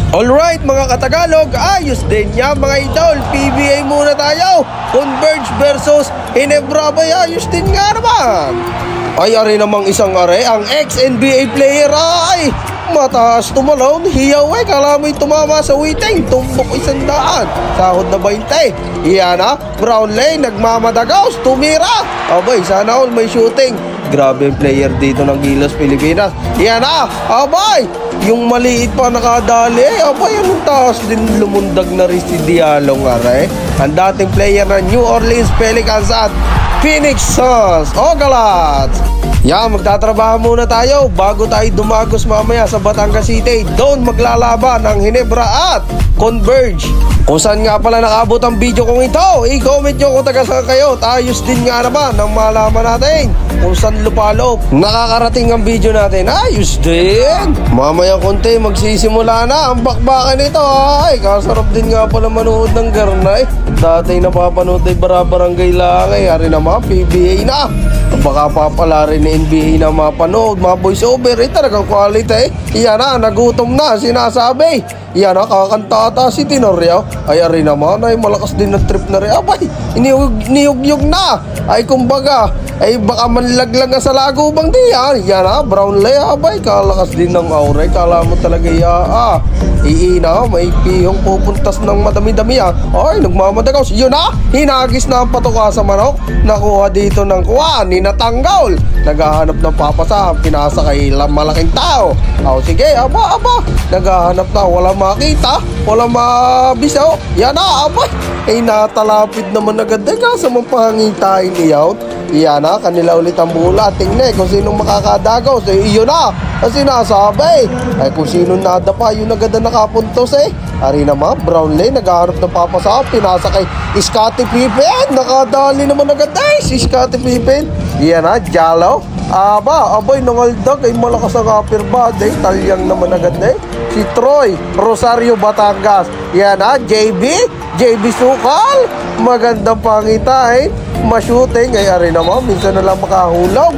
Alright mga katagalog, ayos din yan mga idol. PBA muna tayo. Converge versus Ginebra Bay, ayos din nga naman. Ay ari namang isang are, ang ex-NBA player ay mataas tumalon, hiyaw kala mo'y tumama sa witing, tumbok 100, sahod na 20. Iyan na, Brownlee nagmamadagaws, tumira. Abay, sana all may shooting. Grabe yung player dito ng Gilas, Pilipinas. Iyan na, abay, yung maliit pa nakadali, abay, anong taas din lumundag na rin si Diallo nga ang dating player ng New Orleans Pelicans at Phoenix Suns. O Galats, yan, magtatrabaho muna tayo bago tayo dumagos mamaya sa Batangas City. Doon maglalaban ang Ginebra at Converge. Kung saan nga pala nakabot ang video kong ito, i-comment nyo kung taga saan kayo. Ayos din nga naman ang malaman natin kung saan lupalop nakakarating ang video natin. Ayos din. Mamaya konti magsisimula na ang bakbakan nito. Ay, kasarap din nga pala manood ng garnay. Dati napapanood ay Barabarangay lang ay hari naman PBA na. Baka papala rin na NBA na mapanood, mga voice over, talagang quality. Iyan na, nagutom na, sinasabi. Iyan na, kakanta ata si Tenorio. Ay, ari naman, ay malakas din na trip na rin. Abay, niyug-yug na. Ay, kumbaga, ay baka manlaglag na sa lagubang diyan. Iyan na, Brownlee, abay, kalakas din ng aura. Kala mo talaga, iina, may pihong pupuntas ng madami-dami. Ay, nagmamadagaws. Yun na, hinagis na ang patuka sa manok. Nakuha dito ng kuha, ninatanggal. Naghahanap ng papasa, pinasa kay malaking tao. Sige, aba, naghahanap na, wala makita, wala mabisaw. Yan na, abay, ay natalapid naman agad. Kasi mapangitain iyaw. Iyan na, kanila ulit ang bola. Tingnan kung sinong makakadagaw. So, iyon na, ang sinasabi. Ay kung sinong nadapa, yun agad na nakapuntos Ari naman, Brownlee, naghahanap ng papasa. Pinasa kay Scottie Pippen. Nakadali naman agad si Scottie Pippen. Iyan na, Diallo. Abay, nangaldag ay malakas ang upper body. Talyang naman agad si Troy Rosario Batangas. Iyan na, JB Sukal. Magandang pangitain. Ma-shooting ay ari naman, minsan na lang makahulog.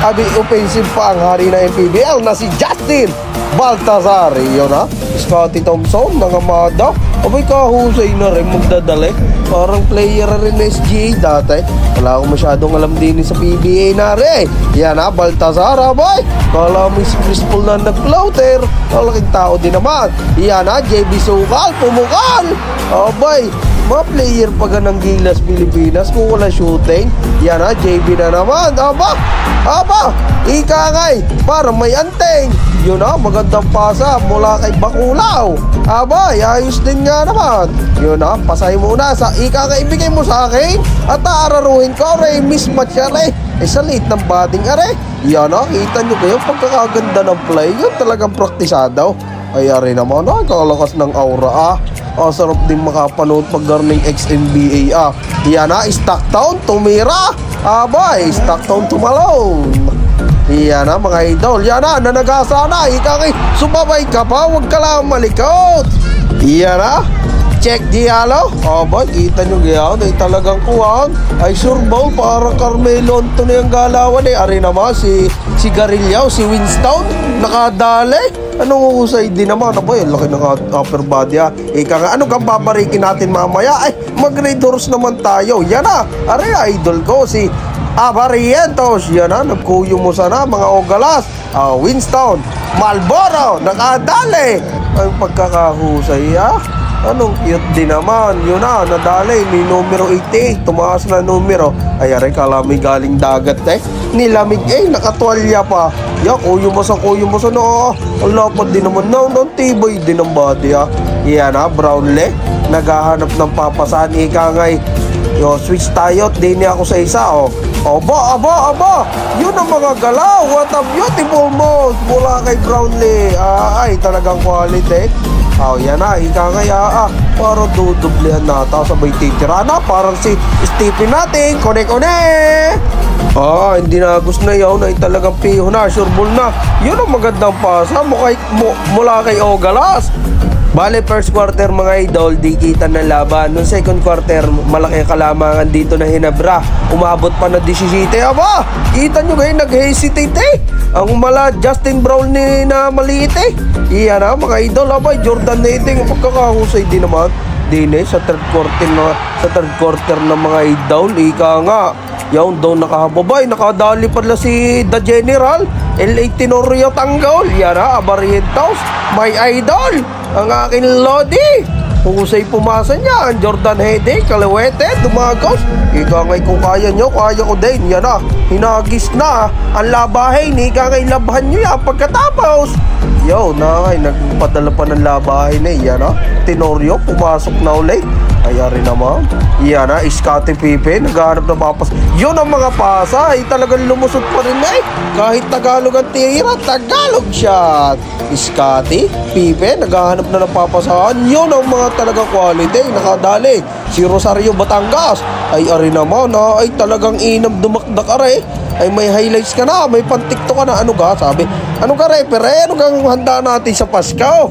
Abi offensive pa ang hari na MPBL na si Justin Baltazar. Yun na, Scottie Thompson nangamada. Abay, kahusay na rin magdadali. Parang player rin na SGA dati. Wala akong masyadong alam din sa PBA na rin. Yan na, Baltazar, abay. Kala mo si Chris Paul na nag-floater. Malaking tao din naman. Yan na, JB Sukal, pumukal. Abay, mga player pa ng Gilas, Pilipinas kung wala shooting. Yan na, JB na naman. Aba, ikangay, parang may anteng. Yun na, magandang pasa mula kay Bakulaw. Aba, ayos din nga naman. Yun na, pasay muna sa ikangay, ibigay mo sa akin at aararuhin ko, mismatch sa late ng batting Yan na, kita nyo kayo pagkakaganda ng play. Yun talagang praktisado. Ay, ari naman, kalakas ng aura sarap din makapanood pag garning ex-NBA Yan na, Stockton, tumira. Abay, Stockton tumalon. Yan na mga idol. Yan na, nanagasa na. Ikaki, sumabay ka pa, huwag ka lang malikot. Yan na, check Diallo. Abay, kita nyo yan, ay talagang kuhan. Ay surbol, parang Carmelo Anthony ang galawan Ari naman, si Garillao, si Winston, nakadali. Anong husay din naman? Abay, laki ng upper body Ika nga, ano kang babarikin natin mamaya? Ay, mag-grade horse naman tayo. Yan na, idol ko, si Barrientos. Yan na, nagkuyo mo sana mga Ogalas. Winston, Marlboro, nakadali. Ay, pagkakahusay anong cute din naman. Yun na, nadali, may numero 88. Tumaas na numero. Ay, aray, kalamay galing dagat nilamig nakatwalya pa. Kuyo mo sa no. Ang lapad din naman ang tibay din ng body Yan na, Brownlee, naghahanap ng papasahan. Ikangay, switch tayo, dini ako sa isa Aba, yun ang mga galaw. What a beautiful move mula kay Brownlee. Ay, talagang quality. Yan na, ikangay parang dudublihan nata, sabay titira na. Parang si Stephen natin, kone. Hindi na gusto na yaw na talagang piho na, sureball na. Yun ang magandang pasa mula kay Ogalas. Bale, first quarter mga idol, di kita ng laban. Noong second quarter, malaki kalamangan dito na Hinebra. Umabot pa na 17. Aba, kita nyo kayo, nag-hesitate eh. Ang Justin Brown ni na maliit eh. Iyan na mga idol, aba, Jordan Netting, pagkakahusay din naman. Dine sa third quarter na mga idol, ika nga. Yung daw nakahababay, nakadali pala si The General, L.A. Tenorio Tanggol. Yan na, Abarientos, my idol, ang aking Lodi. Husay pumasa niya, ang Jordan Hede, Kalawete, Dumagos. Ika nga'y kung kaya nyo, kaya ko din. Yan na, hinagis na ang labahin. Ika nga'y labahan nyo yan pagkatapos. Yo, nagpadala pa ng labahin eh. Yan na, Tenorio, pumasok na ulit. Kaya rin naman. Yan na, Scottie Pippen, naghahanap na papas. Yun ang mga pasa, talagang lumusot pa rin eh. Kahit Tagalog ang tira, Tagalog shot. Scottie Pippen, naghahanap na ng papasahan. Yun ang mga talagang quality, nakadali. Si Rosario Batangas, ay ari naman, ay talagang inam dumakdak are. Ay may highlights ka na, may pan-tiktok ka na. Ano ka, sabi? Ano ka repere? Ano kang handa natin sa Pasko?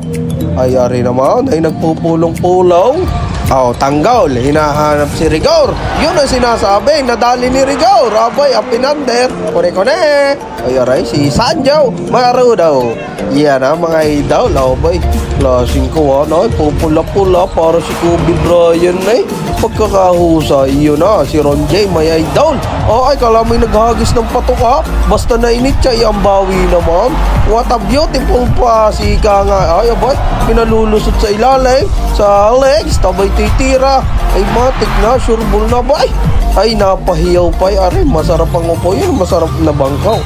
Ay ari naman, ay nagpupulong-pulong. Tanggol, hinahanap si Rigor. Yun ang sinasabi, nadali ni Rigor. Abay, Apinander, kone-kone. Ay aray, si Sanjo Marudo. Yan na mga idol. Abay, klaseng ko pupula-pula para si Kobe Bryant eh. Pagkakahusay, yun na, si Ron J, may idol. Ay, kala may naghagis ng patuka. Basta nainit siya, ang bawi naman. What a beautiful pass. Ika nga, ay abay, pinalulusot sa ilalim, sa legs, tabay titira. Ay matik na, sureball na ba? Ay napahiyaw pa. Ay masarap ang upo yun, masarap na bangkaw.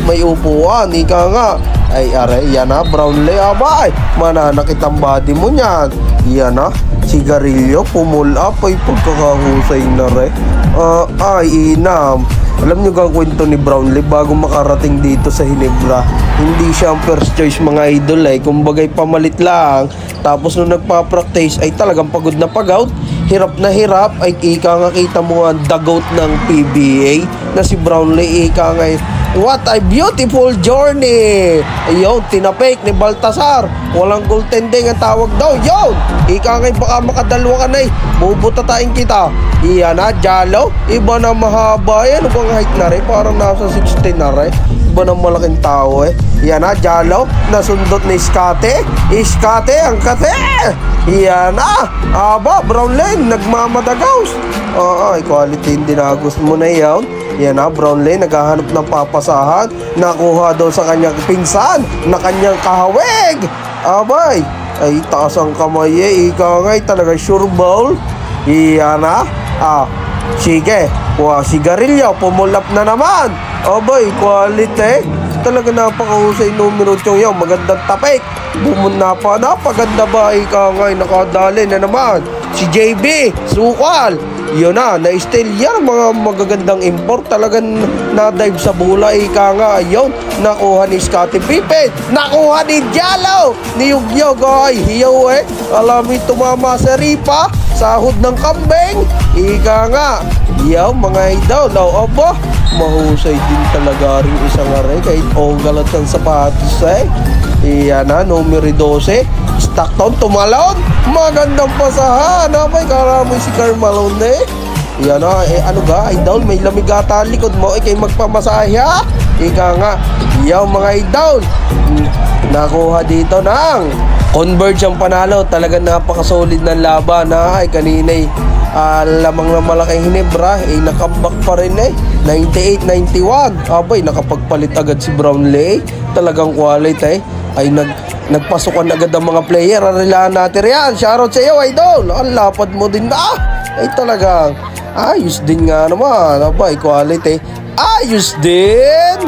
May upuan, ika nga. Ay aray, yan na, Brownlee, abay, mananakit ang body mo niyan. Yan na, sigarilyo, pull up, ay pagkakahusay na rin. Ay inam. Alam nyo ang kwento ni Brownlee bago makarating dito sa Hinebra, hindi siya ang first choice mga idol eh. Kumbagay pamalit lang. Tapos nung nagpa-practice ay talagang pagod na pag-out, hirap na hirap. Ay ika nga, kita mo ang the GOAT ng PBA na si Brownlee. Ika nga, what a beautiful journey. Ayun, tinapik ni Baltasar. Walang goaltending ang tawag daw. Yun, ika nga, baka makadalwa ka na eh. Bubutatain kita. Iyan na, Jalo. Iba na mahaba. Ano bang height na rin? Parang nasa 16 na rin. Iba na malaking tao eh. Iyan na, Jalo. Nasundot ni Scottie. Scottie, ang kate. Iyan na. Aba, Brownlee, nagmamadagaws. Quality, hindi na gusto mo na yan. Yan na, Brownlee, naghahanap ng papasahan. Nakuha daw sa kanyang pinsan na kanyang kahawig. Abay, ay taas ang kamay eh. Ika nga'y talaga sure ball. Iyan na. Sige, sigarilyo, pumulap na naman. Abay, quality. Talaga napakahusay numero 8 yun. Magandang tapik. Bumuna pa, napaganda ba? Ika nga'y nakadali na naman. Si JB, sukal. Yun na, na-steal yan, mga magagandang import. Talagang na-dive sa bola. Ika nga, yun, nakuha ni Scottie Pippen, nakuha ni Jalo, ni Yugyog. Ay, hiyaw eh. Alam mo, tumama sa ripa, sahod ng kambing. Ika nga, yaw, mga idol. Aba, mahusay din talaga rin isang aray. Kahit galat ang sapatos eh. Iyan na, numero 12, Stockton, tumalon. Magandang pasahan. May karamoy si Karl Malone eh. Iyan na, ano ga, idol, may lamig ata likod mo. Kayo magpamasahe ha. Ika nga, yaw mga idol. Nakuha dito ng Converge ang panalo. Talagang napakasolid ng laban ha. Ay kanina'y lamang na malaking Hinebra, nakambak pa rin eh. 98-91. Abay, nakapagpalit agad si Brownlee. Talagang quality eh. Ay nagpasukan agad ang mga player. Arilaan natin yan. Shoutout sa iyo, idol. Ang lapad mo din na. Ay talagang ayos din nga naman. Abay, quality. Ayos din.